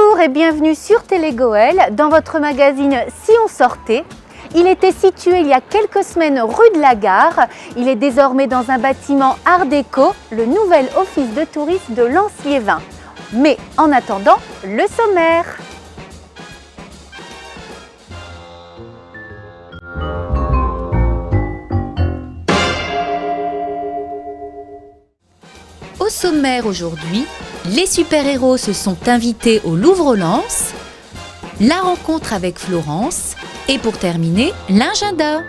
Bonjour et bienvenue sur Télégoël dans votre magazine Si on sortait. Il était situé il y a quelques semaines rue de la Gare. Il est désormais dans un bâtiment art déco, le nouvel office de tourisme de Lens-Liévin. Mais en attendant, le sommaire. Au sommaire aujourd'hui, les super-héros se sont invités au Louvre-Lens, la rencontre avec Florence et pour terminer, l'agenda.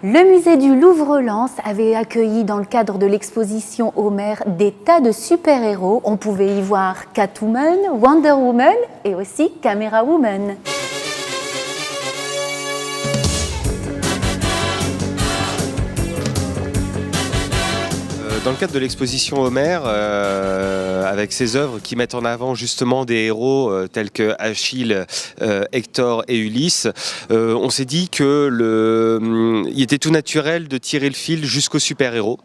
Le musée du Louvre-Lens avait accueilli dans le cadre de l'exposition Homer des tas de super-héros. On pouvait y voir Catwoman, Wonder Woman et aussi Camera Woman. Dans le cadre de l'exposition Homer, avec ses œuvres qui mettent en avant justement des héros tels que Achille, Hector et Ulysse, on s'est dit que il était tout naturel de tirer le fil jusqu'aux super-héros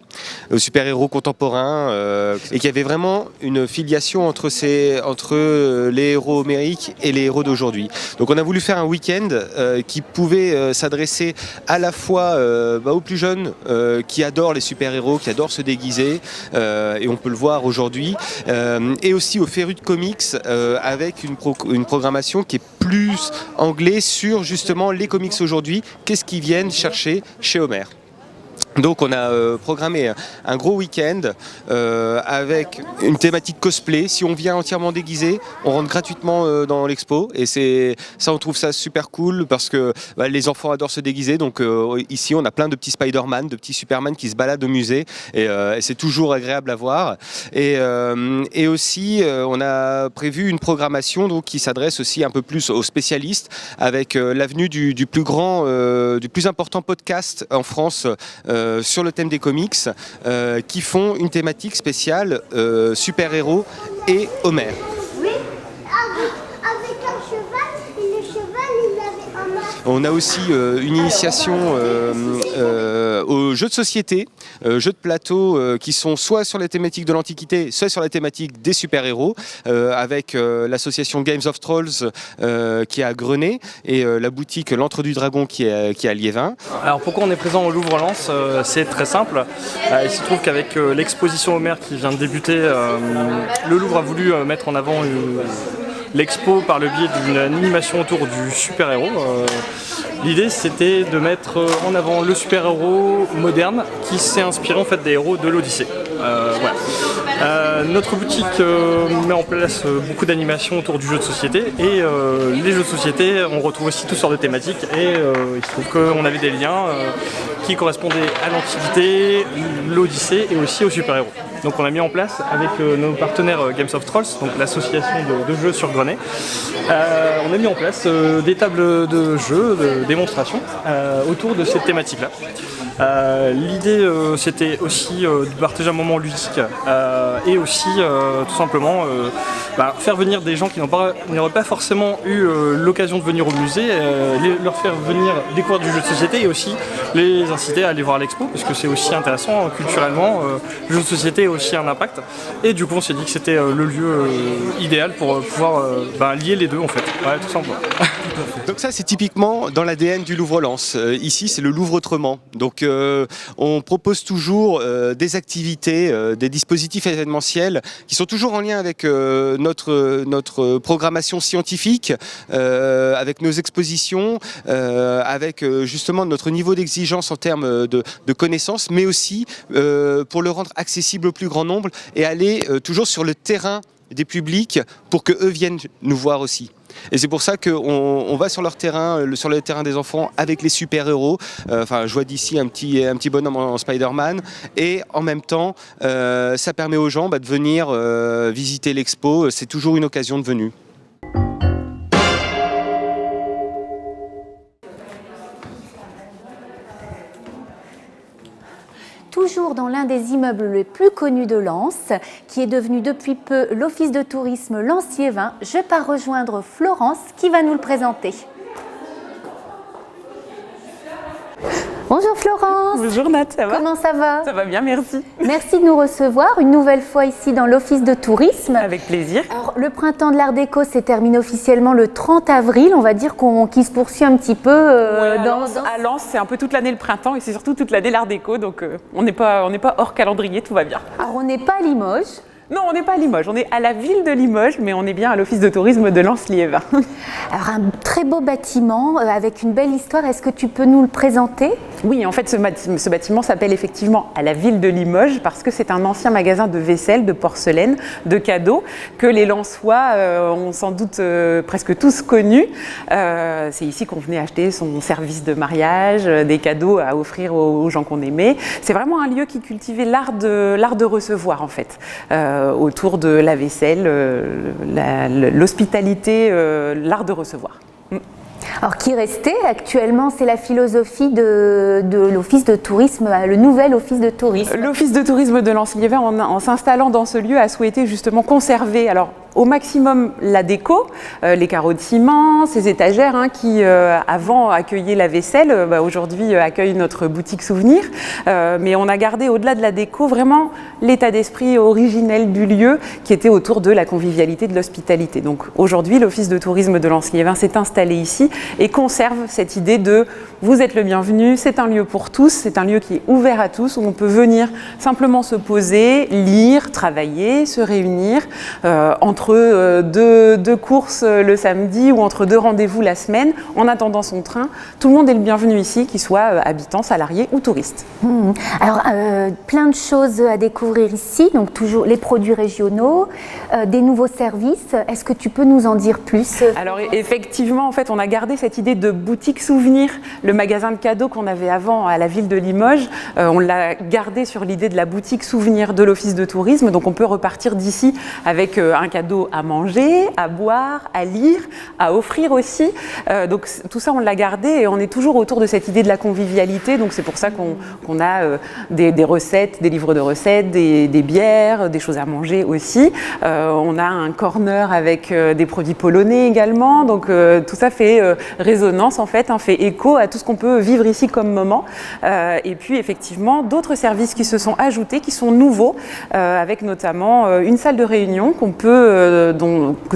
contemporains, et qu'il y avait vraiment une filiation entre les héros homériques et les héros d'aujourd'hui. Donc on a voulu faire un week-end qui pouvait s'adresser à la fois aux plus jeunes qui adorent les super-héros, qui adorent se déguiser, et on peut le voir aujourd'hui, et aussi aux férus de comics, avec une programmation qui est plus anglais sur justement les comics aujourd'hui, qu'est-ce qu'ils viennent chercher chez Homer. Donc on a programmé un gros week-end avec une thématique cosplay. Si on vient entièrement déguisé, on rentre gratuitement dans l'expo, et ça, on trouve ça super cool parce que les enfants adorent se déguiser. Donc ici on a plein de petits Spider-Man, de petits Superman qui se baladent au musée, et c'est toujours agréable à voir. Et aussi on a prévu une programmation donc, qui s'adresse aussi un peu plus aux spécialistes, avec l'avenue du plus important podcast en France sur le thème des comics, qui font une thématique spéciale super-héros et Homer. Oui, avec un cheval, et le cheval il avait un masque. On a aussi une initiation aux jeux de société, jeux de plateau qui sont soit sur les thématiques de l'Antiquité, soit sur la thématique des super-héros, avec l'association Games of Trolls qui est à Grenay, et la boutique L'Antre du Dragon qui est à Liévin. Alors pourquoi on est présent au Louvre-Lens? C'est très simple. Il se trouve qu'avec l'exposition Homer qui vient de débuter, le Louvre a voulu mettre en avant l'expo par le biais d'une animation autour du super-héros. L'idée c'était de mettre en avant le super-héros moderne qui s'est inspiré en fait des héros de l'Odyssée. Voilà. Notre boutique met en place beaucoup d'animations autour du jeu de société, et les jeux de société on retrouve aussi toutes sortes de thématiques, et il se trouve qu'on avait des liens qui correspondaient à l'Antiquité, l'Odyssée et aussi aux super-héros. Donc on a mis en place avec nos partenaires Games of Trolls, donc l'association de jeux sur Grenay, on a mis en place des tables de jeux, de démonstration autour de cette thématique-là. L'idée c'était aussi de partager un moment ludique, et aussi tout simplement faire venir des gens qui n'auraient pas forcément eu l'occasion de venir au musée, leur faire venir découvrir du jeu de société, et aussi les inciter à aller voir l'expo, parce que c'est aussi intéressant culturellement. Le jeu de société a aussi un impact, et du coup on s'est dit que c'était le lieu idéal pour pouvoir lier les deux en fait, ouais, tout simplement. Donc ça c'est typiquement dans l'ADN du Louvre-Lens. Ici c'est le Louvre autrement. Donc on propose toujours des activités, des dispositifs événementiels qui sont toujours en lien avec notre programmation scientifique, avec nos expositions, avec justement notre niveau d'exigence en termes de connaissances, mais aussi pour le rendre accessible au plus grand nombre, et aller toujours sur le terrain des publics pour qu'eux viennent nous voir aussi. Et c'est pour ça qu'on va sur leur terrain, sur le terrain des enfants, avec les super-héros. Je vois d'ici un petit bonhomme en Spider-Man, et en même temps ça permet aux gens de venir visiter l'expo. C'est toujours une occasion de venue. Toujours dans l'un des immeubles les plus connus de Lens, qui est devenu depuis peu l'office de tourisme Lens-Liévin, je pars rejoindre Florence qui va nous le présenter. Bonjour Florence. Bonjour Nat, ça va? Comment ça va? Ça va bien, merci. Merci de nous recevoir une nouvelle fois ici dans l'Office de tourisme. Avec plaisir. Alors, le printemps de l'Art déco s'est terminé officiellement le 30 avril. On va dire qu'il se poursuit un petit peu À Lens, c'est un peu toute l'année le printemps et c'est surtout toute l'année l'Art déco, donc on n'est pas hors calendrier, tout va bien. Alors, on n'est pas à Limoges. Non, on n'est pas à Limoges, on est à la ville de Limoges, mais on est bien à l'Office de tourisme de Lens-Liévin. Alors, un très beau bâtiment avec une belle histoire. Est-ce que tu peux nous le présenter? Oui, en fait, ce bâtiment s'appelle effectivement à la ville de Limoges parce que c'est un ancien magasin de vaisselle, de porcelaine, de cadeaux que les Lensois ont sans doute presque tous connu. C'est ici qu'on venait acheter son service de mariage, des cadeaux à offrir aux gens qu'on aimait. C'est vraiment un lieu qui cultivait l'art de recevoir, en fait. Autour de la vaisselle, l'hospitalité, l'art de recevoir. Alors, qui restait actuellement, c'est la philosophie de l'Office de tourisme, le nouvel Office de tourisme. L'Office de tourisme de Lens-Liévin, en s'installant dans ce lieu, a souhaité justement conserver au maximum la déco, les carreaux de ciment, ces étagères qui avant accueillaient la vaisselle, aujourd'hui accueillent notre boutique souvenir. Mais on a gardé au-delà de la déco vraiment l'état d'esprit originel du lieu qui était autour de la convivialité, de l'hospitalité. Donc aujourd'hui, l'Office de tourisme de Lens-Liévin s'est installé ici et conserve cette idée de vous êtes le bienvenu, c'est un lieu pour tous, c'est un lieu qui est ouvert à tous où on peut venir simplement se poser, lire, travailler, se réunir entre deux courses le samedi ou entre deux rendez-vous la semaine, en attendant son train. Tout le monde est le bienvenu ici, qu'il soit habitant, salarié ou touriste. Alors, plein de choses à découvrir ici, donc toujours les produits régionaux, des nouveaux services. Est-ce que tu peux nous en dire plus? Alors effectivement, en fait, on a gardé cette idée de boutique souvenir, le magasin de cadeaux qu'on avait avant à la ville de Limoges. On l'a gardé sur l'idée de la boutique souvenir de l'Office de tourisme, donc on peut repartir d'ici avec un cadeau à manger, à boire, à lire, à offrir aussi. Donc tout ça, on l'a gardé et on est toujours autour de cette idée de la convivialité. Donc c'est pour ça qu'on a des recettes, des livres de recettes, des bières, des choses à manger aussi. On a un corner avec des produits polonais également. Donc tout ça fait résonance en fait, fait écho à tout ce qu'on peut vivre ici comme moment. Et puis effectivement, d'autres services qui se sont ajoutés, qui sont nouveaux, avec notamment une salle de réunion que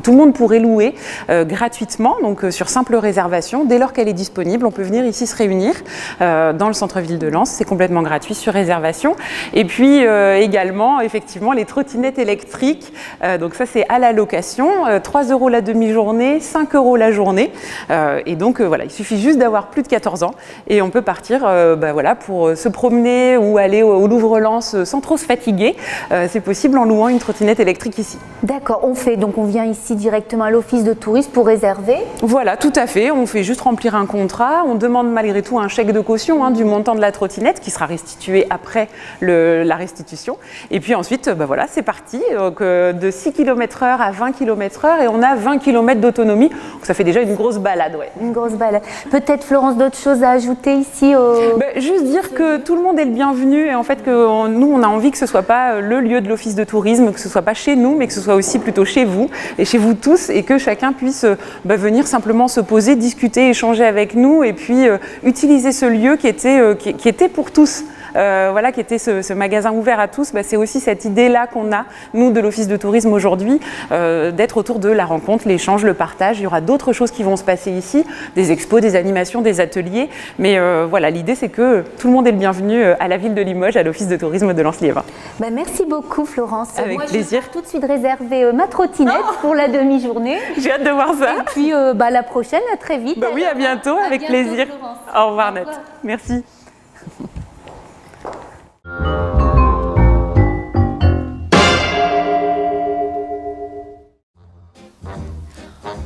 tout le monde pourrait louer gratuitement, donc sur simple réservation. Dès lors qu'elle est disponible, on peut venir ici se réunir dans le centre-ville de Lens. C'est complètement gratuit sur réservation. Et puis également, effectivement, les trottinettes électriques. Donc ça, c'est à la location. 3 € la demi-journée, 5 € la journée. Et donc voilà, il suffit juste d'avoir plus de 14 ans et on peut partir pour se promener ou aller au Louvre-Lens sans trop se fatiguer. C'est possible en louant une trottinette électrique ici. D'accord, on vient ici directement à l'Office de tourisme pour réserver? Voilà, tout à fait. On fait juste remplir un contrat. On demande malgré tout un chèque de caution du montant de la trottinette qui sera restitué après la restitution. Et puis ensuite, c'est parti. Donc, de 6 km/h à 20 km/h et on a 20 km d'autonomie. Donc, ça fait déjà une grosse balade. Ouais. Une grosse balade. Peut-être, Florence, d'autres choses à ajouter ici juste dire que tout le monde est le bienvenu et en fait que nous, on a envie que ce ne soit pas le lieu de l'Office de tourisme, que ce ne soit pas chez nous, mais que ce soit aussi plutôt chez vous et chez vous tous et que chacun puisse venir simplement se poser, discuter, échanger avec nous et puis utiliser ce lieu qui était pour tous. Qui était ce magasin ouvert à tous, c'est aussi cette idée-là qu'on a, nous, de l'Office de tourisme aujourd'hui, d'être autour de la rencontre, l'échange, le partage. Il y aura d'autres choses qui vont se passer ici, des expos, des animations, des ateliers. Mais l'idée, c'est que tout le monde est le bienvenu à la ville de Limoges, à l'Office de tourisme de Lens-Liévin. Merci beaucoup, Florence. Avec plaisir. Je vais tout de suite réserver ma trottinette pour la demi-journée. J'ai hâte de voir ça. Et puis, la prochaine, à très vite. Oui, à bientôt, avec plaisir. Florence. Au revoir, Nat. Merci.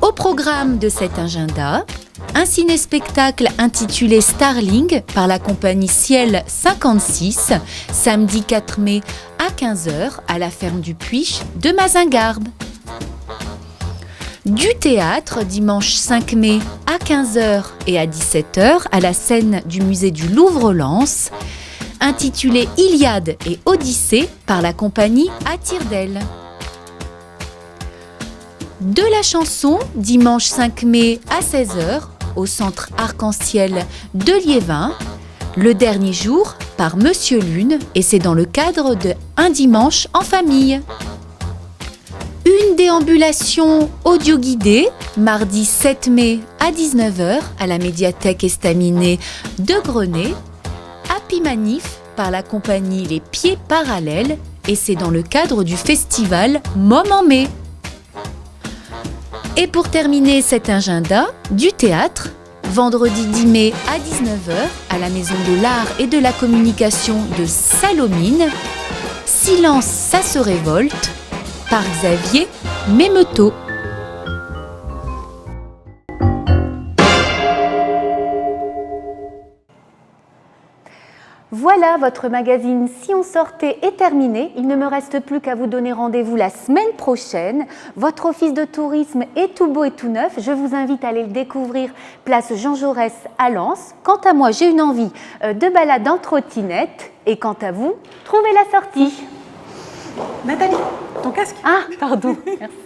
Au programme de cet agenda, un ciné-spectacle intitulé Starling par la compagnie Ciel 56, samedi 4 mai à 15h à la ferme du Puich de Mazingarbe. Du théâtre dimanche 5 mai à 15h et à 17h à la scène du musée du Louvre-Lens, intitulé Iliade et Odyssée par la compagnie Attirdel. De la chanson, dimanche 5 mai à 16h, au centre Arc-en-Ciel de Liévin, Le dernier jour par Monsieur Lune et c'est dans le cadre de Un dimanche en famille. Une déambulation audio guidée, mardi 7 mai à 19h à la médiathèque estaminée de Grenay. Happy Manif par la compagnie Les Pieds Parallèles et c'est dans le cadre du festival Môme en mai. Et pour terminer cet agenda, du théâtre, vendredi 10 mai à 19h à la Maison de l'Art et de la Communication de Salomine. Silence, ça se révolte par Xavier Mémeteau. Voilà, votre magazine Si on sortait est terminé. Il ne me reste plus qu'à vous donner rendez-vous la semaine prochaine. Votre office de tourisme est tout beau et tout neuf. Je vous invite à aller le découvrir place Jean Jaurès à Lens. Quant à moi, j'ai une envie de balade en trottinette. Et quant à vous, trouvez la sortie. Nathalie, ton casque. Ah, pardon, merci.